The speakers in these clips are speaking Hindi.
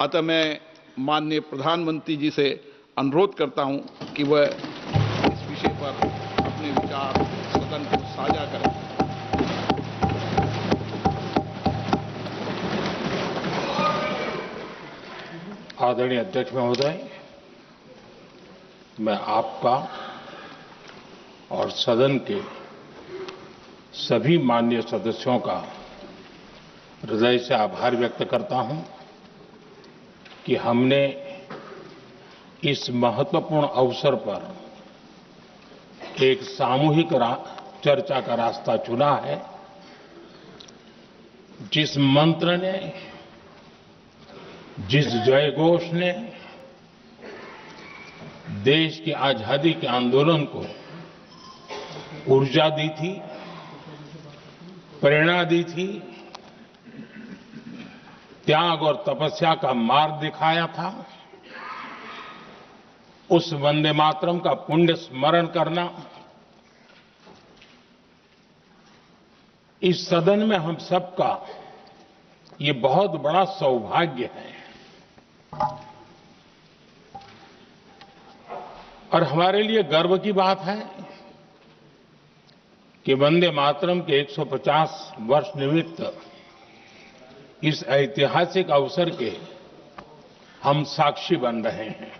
अतः मैं माननीय प्रधानमंत्री जी से अनुरोध करता हूं कि वह इस विषय पर अपने विचार सदन को साझा करें। आदरणीय अध्यक्ष महोदय, मैं आपका और सदन के सभी माननीय सदस्यों का हृदय से आभार व्यक्त करता हूं कि हमने इस महत्वपूर्ण अवसर पर एक सामूहिक चर्चा का रास्ता चुना है, जिस मंत्र ने, जिस जयघोष ने देश की आजादी के आंदोलन को ऊर्जा दी थी, प्रेरणा दी थी, त्याग और तपस्या का मार्ग दिखाया था, उस वंदे मातरम का पुण्य स्मरण करना इस सदन में हम सबका ये बहुत बड़ा सौभाग्य है। और हमारे लिए गर्व की बात है कि वंदे मातरम के 150 वर्ष निमित्त इस ऐतिहासिक अवसर के हम साक्षी बन रहे हैं।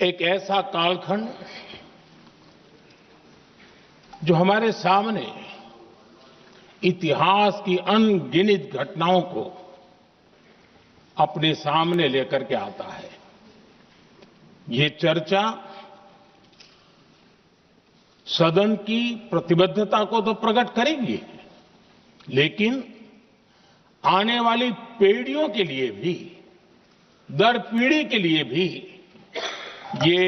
एक ऐसा कालखंड जो हमारे सामने इतिहास की अनगिनत घटनाओं को अपने सामने लेकर के आता है। ये चर्चा सदन की प्रतिबद्धता को तो प्रकट करेगी, लेकिन आने वाली पीढ़ियों के लिए भी, दर पीढ़ी के लिए भी ये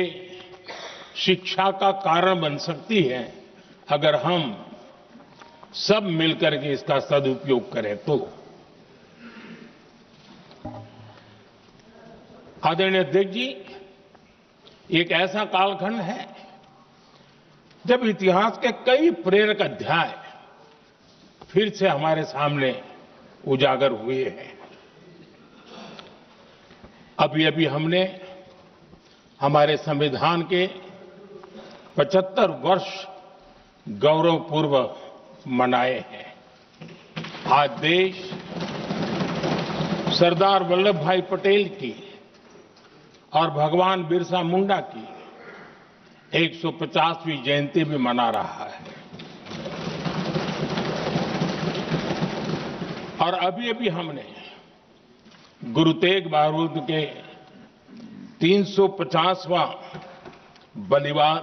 शिक्षा का कारण बन सकती है, अगर हम सब मिलकर के इसका सदुपयोग करें तो। आदरणीय अध्यक्ष जी, एक ऐसा कालखंड है जब इतिहास के कई प्रेरक अध्याय फिर से हमारे सामने उजागर हुए हैं। अभी अभी हमने हमारे संविधान के 75 वर्ष गौरवपूर्व मनाए हैं। आज देश सरदार वल्लभ भाई पटेल की और भगवान बिरसा मुंडा की 150वीं जयंती भी मना रहा है। और अभी अभी हमने गुरु तेग बहादुर के 350वां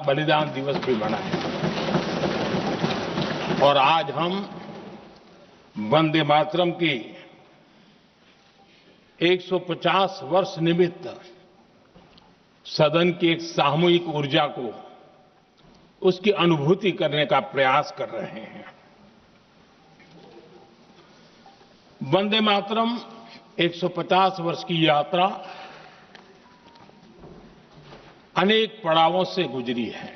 बलिदान दिवस भी मनाया। और आज हम वंदे मातरम की 150 वर्ष निमित्त सदन की एक सामूहिक ऊर्जा को, उसकी अनुभूति करने का प्रयास कर रहे हैं। वंदे मातरम 150 वर्ष की यात्रा अनेक पड़ावों से गुजरी है,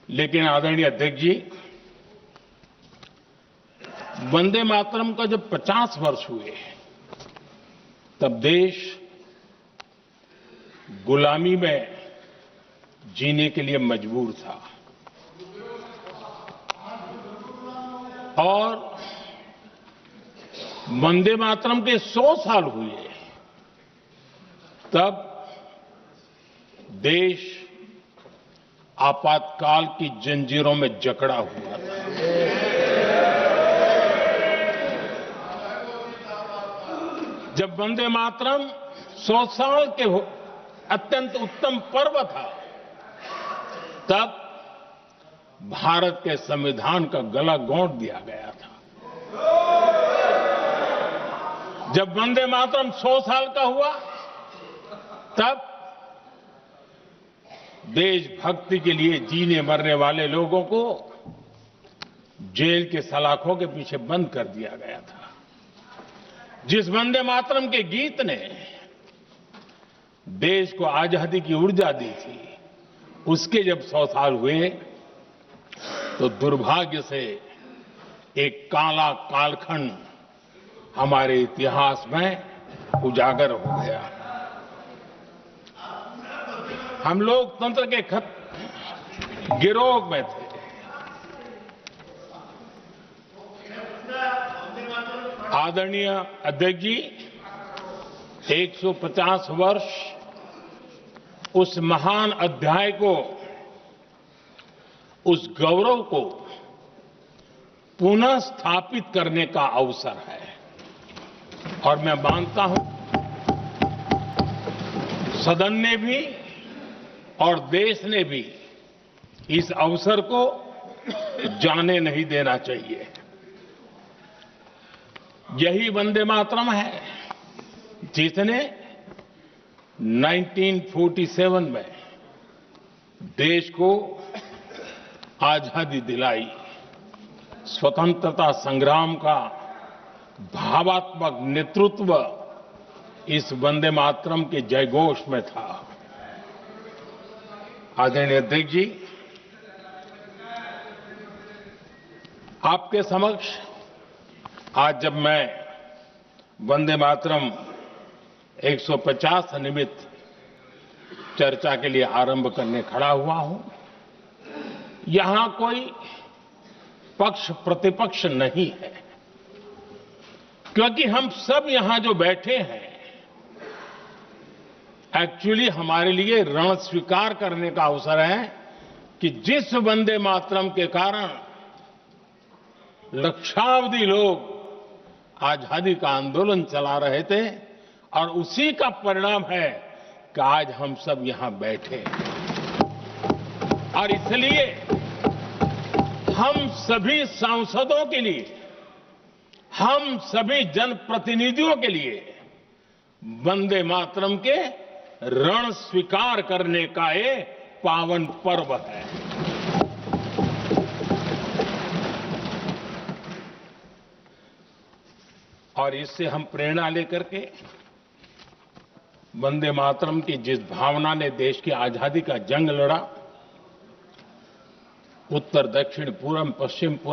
लेकिन आदरणीय अध्यक्ष जी, वंदे मातरम का जब 50 वर्ष हुए तब देश गुलामी में जीने के लिए मजबूर था। और वंदे मातरम के 100 साल हुए तब देश आपातकाल की जंजीरों में जकड़ा हुआ था। जब वंदे मातरम 100 साल के अत्यंत उत्तम पर्व था, तब भारत के संविधान का गला घोंट दिया गया था। जब वंदे मातरम 100 साल का हुआ, तब देशभक्ति के लिए जीने मरने वाले लोगों को जेल के सलाखों के पीछे बंद कर दिया गया था। जिस वंदे मातरम के गीत ने देश को आजादी की ऊर्जा दी थी, उसके जब 100 साल हुए तो दुर्भाग्य से एक काला कालखंड हमारे इतिहास में उजागर हो गया। हम लोकतंत्र के गिरोह में थे। आदरणीय अध्यक्ष जी, 150 वर्ष उस महान अध्याय को, उस गौरव को पुनः स्थापित करने का अवसर है और मैं मानता हूं सदन ने भी और देश ने भी इस अवसर को जाने नहीं देना चाहिए। यही वंदे मातरम है जिसने 1947 में देश को आजादी दिलाई। स्वतंत्रता संग्राम का भावात्मक नेतृत्व इस वंदे मातरम के जयघोष में था। आदरणीय अध्यक्ष जी, आपके समक्ष आज जब मैं वंदे मातरम 150 निमित्त चर्चा के लिए आरंभ करने खड़ा हुआ हूं, यहां कोई पक्ष प्रतिपक्ष नहीं है, क्योंकि हम सब यहां जो बैठे हैं एक्चुअली हमारे लिए रण स्वीकार करने का अवसर है कि जिस वंदे मातरम के कारण लक्षावधि लोग आजादी का आंदोलन चला रहे थे और उसी का परिणाम है कि आज हम सब यहां बैठे हैं। और इसलिए हम सभी सांसदों के लिए, हम सभी जनप्रतिनिधियों के लिए वंदे मातरम के रण स्वीकार करने का ये पावन पर्व है। और इससे हम प्रेरणा लेकर के वंदे मातरम की जिस भावना ने देश की आजादी का जंग लड़ा, उत्तर दक्षिण पूर्व पश्चिम पूरा